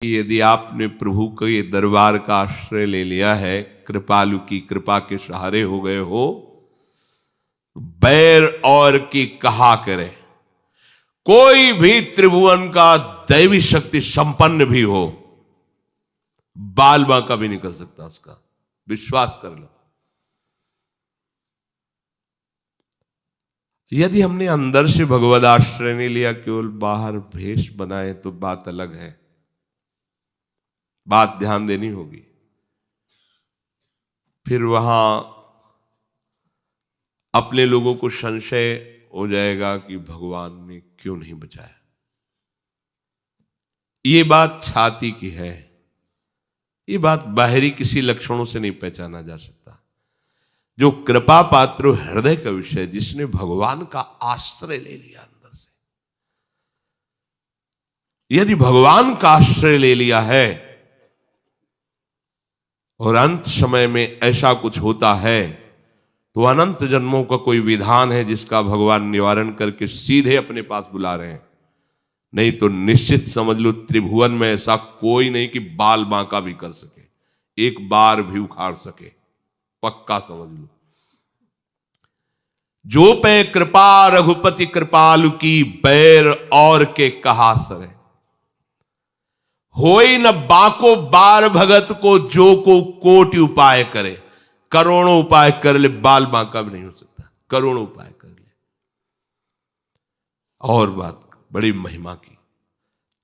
यदि आपने प्रभु के दरबार का आश्रय ले लिया है, कृपालु की कृपा के सहारे हो गए हो, बैर और की कहा करे। कोई भी त्रिभुवन का दैवी शक्ति संपन्न भी हो, बाल बांका भी नहीं कर सकता उसका, विश्वास कर लो। यदि हमने अंदर से भगवद आश्रय नहीं लिया, केवल बाहर भेष बनाए, तो बात अलग है, बात ध्यान देनी होगी। फिर वहां अपने लोगों को संशय हो जाएगा कि भगवान ने क्यों नहीं बचाया। ये बात छाती की है, ये बात बाहरी किसी लक्षणों से नहीं पहचाना जा सकता। जो कृपा पात्र हृदय का विषय, जिसने भगवान का आश्रय ले लिया अंदर से, यदि भगवान का आश्रय ले लिया है और अंत समय में ऐसा कुछ होता है, तो अनंत जन्मों का कोई विधान है जिसका भगवान निवारण करके सीधे अपने पास बुला रहे हैं। नहीं तो निश्चित समझ लो, त्रिभुवन में ऐसा कोई नहीं कि बाल बांका भी कर सके, एक बार भी उखाड़ सके, पक्का समझ लो। जो पे कृपा रघुपति कृपालु की, बैर और के कहा सरे। होई न बाको बार भगत को, जो को कोटि उपाय करे। करोड़ों उपाय कर ले, बाल बांका भी नहीं हो सकता, करोड़ों उपाय कर ले। और बात बड़ी महिमा की,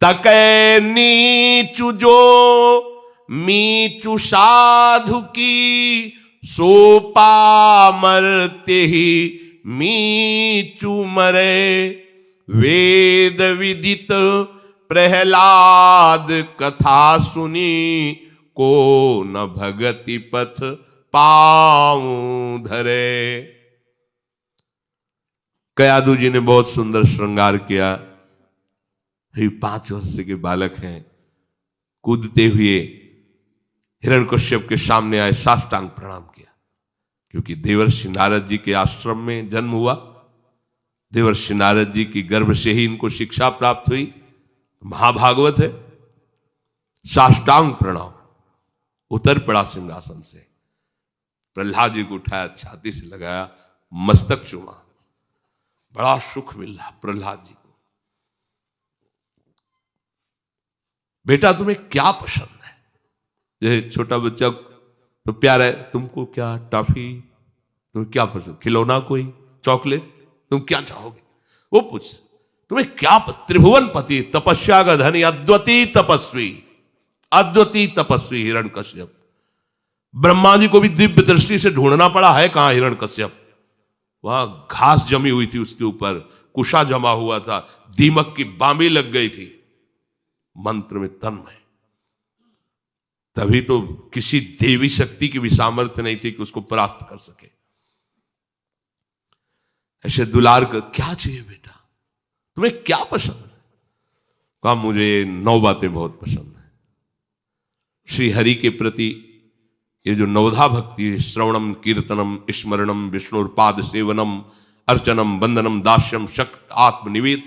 तकै नीचु जो मीचु साधु की, सो पामरते ही मीचु मरे। वेद विदित प्रहलाद कथा सुनी, को न भगति पथ पाऊं धरे। कयादू जी ने बहुत सुंदर श्रृंगार किया। 5 वर्ष के बालक हैं, कूदते हुए हिरण्यकश्यप के सामने आए, साष्टांग प्रणाम किया, क्योंकि देवर्षि नारद जी के आश्रम में जन्म हुआ। देवर्षि नारद जी की गर्भ से ही इनको शिक्षा प्राप्त हुई, महाभागवत है। साष्टांग प्रणाम, उतर पड़ा सिंहासन से, प्रहलाद जी को उठाया, छाती से लगाया, मस्तक चूमा। बड़ा सुख मिल रहा प्रहलाद जी को। बेटा तुम्हें क्या पसंद है? जैसे छोटा बच्चा तो प्यार है, तुमको क्या टॉफी, तुम क्या पसंद, खिलौना, कोई चॉकलेट, तुम क्या चाहोगे, वो पूछ। तुम्हें क्या, त्रिभुवन पति, तपस्या का धनी, अद्वितीय तपस्वी, अद्वितीय तपस्वी हिरण्यकश्यप। ब्रह्मा जी को भी दिव्य दृष्टि से ढूंढना पड़ा, है कहां हिरण्यकश्यप। वहां घास जमी हुई थी, उसके ऊपर कुशा जमा हुआ था, दीमक की बामी लग गई थी, मंत्र में तन्मय। तभी तो किसी देवी शक्ति की भी सामर्थ्य नहीं थी कि उसको परास्त कर सके। ऐसे दुलार कर, क्या चाहिए बेटा, तुम्हें क्या पसंद है? कहा मुझे 9 बातें बहुत पसंद है। श्री हरि के प्रति ये जो नवधा भक्ति है, श्रवणम कीर्तनम स्मरणम विष्णुपाद सेवनम अर्चनम वंदनम दास्यम शक आत्मनिवेद।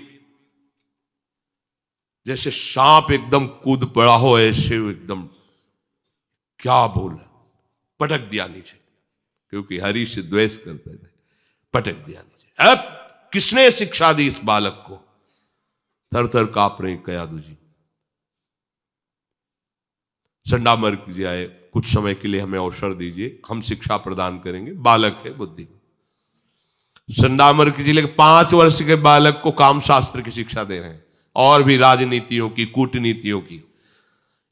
जैसे सांप एकदम कूद पड़ा हो, ऐसे एकदम क्या बोला, पटक दिया नीचे, क्योंकि हरि से द्वेष करते थे, पटक दिया नीचे। अब किसने शिक्षा दी इस बालक को? थर थर कांप रहे कयादू जी। चंडामर्क जी आए, कुछ समय के लिए हमें अवसर दीजिए, हम शिक्षा प्रदान करेंगे, बालक है बुद्धि। चंडामर्क जी लेकिन 5 वर्ष के बालक को काम शास्त्र की शिक्षा दे रहे हैं, और भी राजनीतियों की, कूटनीतियों की।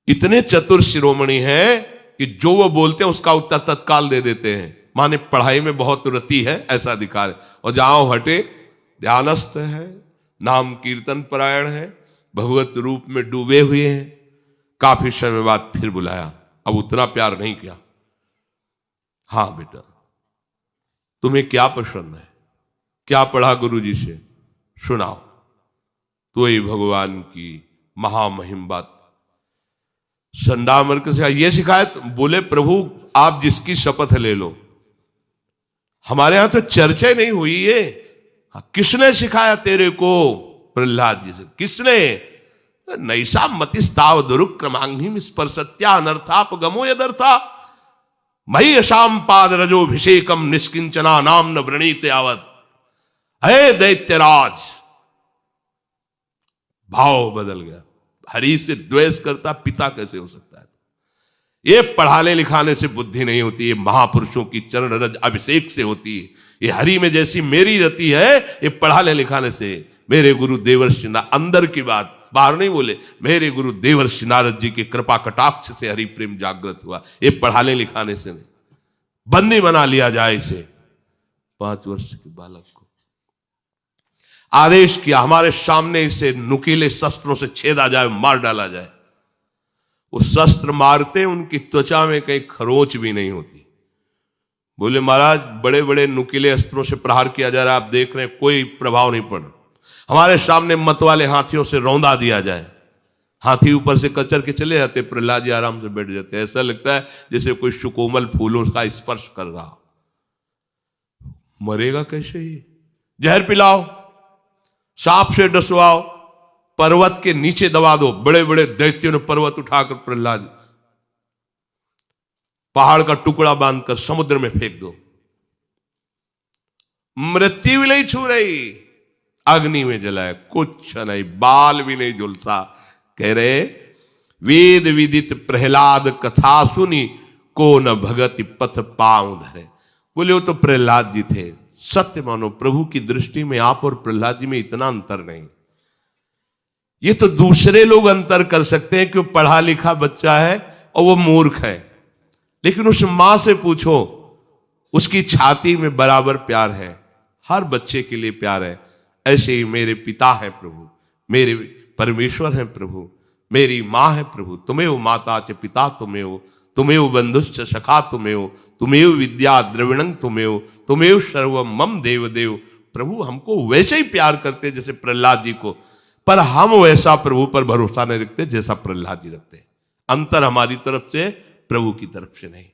इतने चतुर शिरोमणि हैं कि जो वो बोलते हैं उसका उत्तर तत्काल दे देते हैं। माने पढ़ाई में बहुत रति है ऐसा दिखा रहे, और जहां हटे ध्यानस्थ है, नाम कीर्तन परायण है, भगवत रूप में डूबे हुए हैं। काफी समय बाद फिर बुलाया, अब उतना प्यार नहीं किया। हाँ बेटा, तुम्हें क्या पसंद है, क्या पढ़ा गुरुजी से, सुनाओ। तो ये भगवान की महामहिम बात। चंडामर्क से ये शिकायत, बोले प्रभु आप जिसकी शपथ ले लो, हमारे यहां तो चर्चा नहीं हुई ये। किसने सिखाया तेरे को? प्रहलाद जी से। किसने? नैषा मतिस्ताव दुरुक्रमांघिम स्पर्शत्या अनर्थापगमो यदर्था मयि अशाम पाद रजोभिषेकम निष्किंचना नाम न वृणीत यावत। हे दैत्यराज, भाव बदल गया। हरि से द्वेष करता पिता कैसे हो सकता है? ये पढ़ाने लिखाने से बुद्धि नहीं होती, ये महापुरुषों की चरण रज अभिषेक से होती है। ये हरि में जैसी मेरी रति है, ये पढ़ाने लिखाने से। मेरे गुरु देवर्षि अंदर की बात बाहर नहीं बोले, मेरे गुरु देवर्षि नारद जी की कृपा कटाक्ष से हरि प्रेम जागृत हुआ, ये पढ़ाने लिखाने से नहीं। बंदी बना लिया जाए इसे, 5 वर्ष के बालक को आदेश किया, हमारे सामने इसे नुकीले शस्त्रों से छेदा जाए, मार डाला जाए। वो शस्त्र मारते उनकी त्वचा में कहीं खरोंच भी नहीं होती। बोले महाराज, बड़े बड़े नुकीले अस्त्रों से प्रहार किया जा रहा है, आप देख रहे हैं, कोई प्रभाव नहीं पड़ रहा। हमारे सामने मत वाले हाथियों से रौंदा दिया जाए, हाथी ऊपर से कचर के चले जाते, प्रहलाद जी आराम से बैठ जाते। ऐसा लगता है जैसे कोई सुकोमल फूलों का स्पर्श कर रहा। मरेगा कैसे ही? जहर पिलाओ, सांप से डसवाओ, पर्वत के नीचे दबा दो। बड़े बड़े दैत्यों ने पर्वत उठाकर प्रहलाद पहाड़ का टुकड़ा बांधकर समुद्र में फेंक दो, मृत्यु भी नहीं छू रही, अग्नि में जलाए, कुछ नहीं, बाल भी नहीं झुलसा। कह रहे वेद विदित प्रहलाद कथा सुनी को न भगति पथ पांव धरे। बोले वो तो प्रहलाद जी थे। सत्य मानो, प्रभु की दृष्टि में आप और प्रहलाद जी में इतना अंतर नहीं। ये तो दूसरे लोग अंतर कर सकते हैं कि वो पढ़ा लिखा बच्चा है और वो मूर्ख है, लेकिन उस मां से पूछो, उसकी छाती में बराबर प्यार है, हर बच्चे के लिए प्यार है। ऐसे ही मेरे पिता है प्रभु, मेरे परमेश्वर है प्रभु, मेरी मां है प्रभु। तुम्हें माता च पिता तुम्हें, तुम्हें बंधुश्च सखा तुम्हें, तुम्हें विद्या द्रविणं तुम्हें सर्वम मम देव देव। प्रभु हमको वैसे ही प्यार करते जैसे प्रहलाद जी को, पर हम वैसा प्रभु पर भरोसा नहीं रखते जैसा प्रहलाद जी रखते। अंतर हमारी तरफ से, प्रभु की तरफ से नहीं।